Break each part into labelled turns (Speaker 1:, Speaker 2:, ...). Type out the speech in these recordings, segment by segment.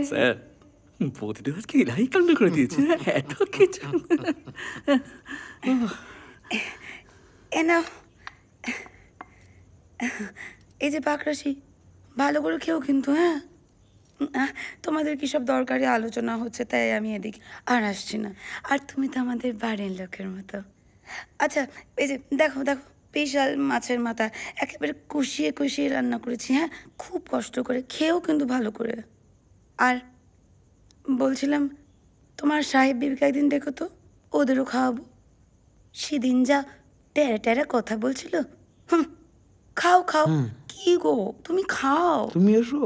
Speaker 1: Sir বৌদিদের আজকে এলাই কাণ্ড করে দিয়েছে, এত কিছু।
Speaker 2: এ নাও, এই যে পাকরাশি, ভালো করে খেও কিন্তু। হ্যাঁ, তোমাদের কি সব দরকারি আলোচনা হচ্ছে, তাই আমি এদিক আর আসছি না। আর তুমি তো আমাদের বাড়ির লোকের মতো। আচ্ছা, এই যে দেখো দেখো, স্পেশাল মাছের মাথা একেবারে কষিয়ে কষিয়ে রান্না করেছি। হ্যাঁ, খুব কষ্ট করে, খেয়েও কিন্তু ভালো করে। আর বলছিলাম, তোমার সাহেব বিবিকে একদিন দেখো তো, ওদেরও খাওয়াবো। সেদিন যা টেরা টেরা কথা বলছিল। খাও খাও। কি গো, তুমি খাও।
Speaker 3: তুমি এসো,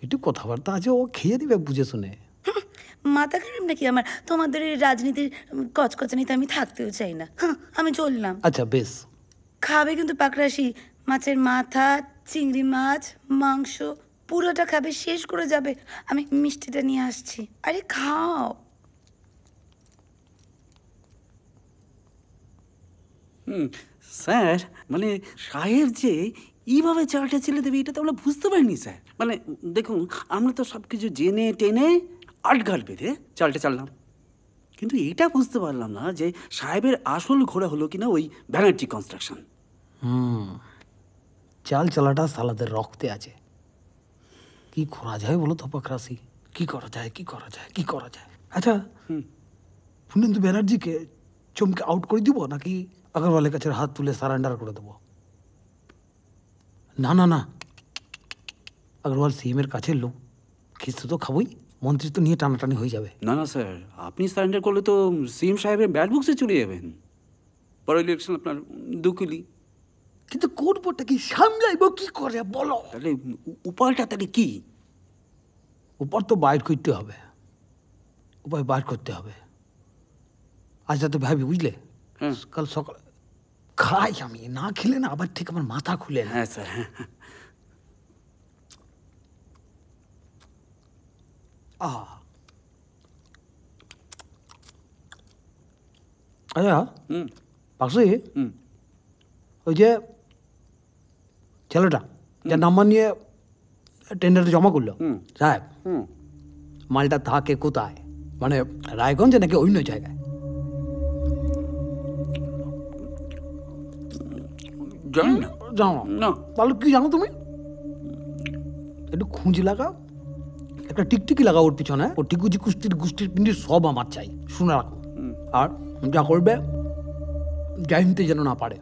Speaker 3: একটু কথাবার্তা আছে, ও খেয়ে দিবে বুঝে শুনে।
Speaker 2: মাথা খারাপ নাকি আমার? তোমাদের এই রাজনীতির কচকচানিতে আমি থাকতেও চাই না। আমি চললাম।
Speaker 3: আচ্ছা বেশ।
Speaker 2: খাবে কিন্তু পাকরাশি, মাছের মাথা, চিংড়ি মাছ, মাংস পুরোটা খাবে, শেষ করে যাবে। আমি মিষ্টিটা নিয়ে আসছি। আরে খাও।
Speaker 1: স্যার মানে সাহেব যে এইভাবে চালটা ছেলে দেবে এটা তো আমরা বুঝতে পারিনি স্যার। মানে দেখুন, আমরা তো সব কিছু জেনে টেনে আটঘাট বেঁধে চালটা চাললাম, কিন্তু এটা বুঝতে পারলাম না যে সাহেবের আসল ঘোড়া হলো কিনা ওই ব্যানার্জি কনস্ট্রাকশন।
Speaker 3: চাল চালাটা সালাদের রক্তে আছে। কি করা যায় বলো তো পাকরাশি, কি করা যায়, কি করা যায়, কি করা যায়? আচ্ছা, পুনেন্দু ব্যানার্জিকে চমকে আউট করে দিব নাকি আগরওয়ালের কাছে হাত তুলে সারেন্ডার করে দেবো? না না না, আগরওয়াল সিএমের কাছে লোক, খিস্ত তো খাবই, মন্ত্রী তো নিয়ে টানাটানি হয়ে যাবে।
Speaker 1: না না স্যার, আপনি সারেন্ডার করলে তো সিএম সাহেবের ব্যাড বুকসে চলে যাবেন, পরে ইলেকশন আপনার দুকুলি।
Speaker 3: কিন্তু কোর্টটা কি সামলাইব কি করে বলো?
Speaker 1: তাহলে উপায়টা তাহলে কি?
Speaker 3: উপর তো বাইর করতে হবে, উপায় বাইর করতে হবে। আজ রাতে ভাবি, বুঝলে? কাল সকালে খাই, আমি না খেলে না আবার ঠিক আমার মাথা খুলে না।
Speaker 1: হ্যাঁ স্যার।
Speaker 3: আচ্ছা পাকসি, ওই যে ছেলেটা যার নাম্বার নিয়ে টেন্ডারটা জমা করলো, সাহেব মালটা থাকে কোথায়? মানে রায়গঞ্জে নাকি অন্য জায়গায়?
Speaker 1: জানি না।
Speaker 3: জানো
Speaker 1: না।
Speaker 3: তাহলে কি জানো তুমি? একটু খুঁজ লাগাও, একটা টিকটিকি লাগাও ওর পিছনে। ও টিকুজি গোষ্ঠীর পিন্ডির সব আমার চাই, শুনে রাখো। আর যা করবে জাহিনতে যেন না পারে।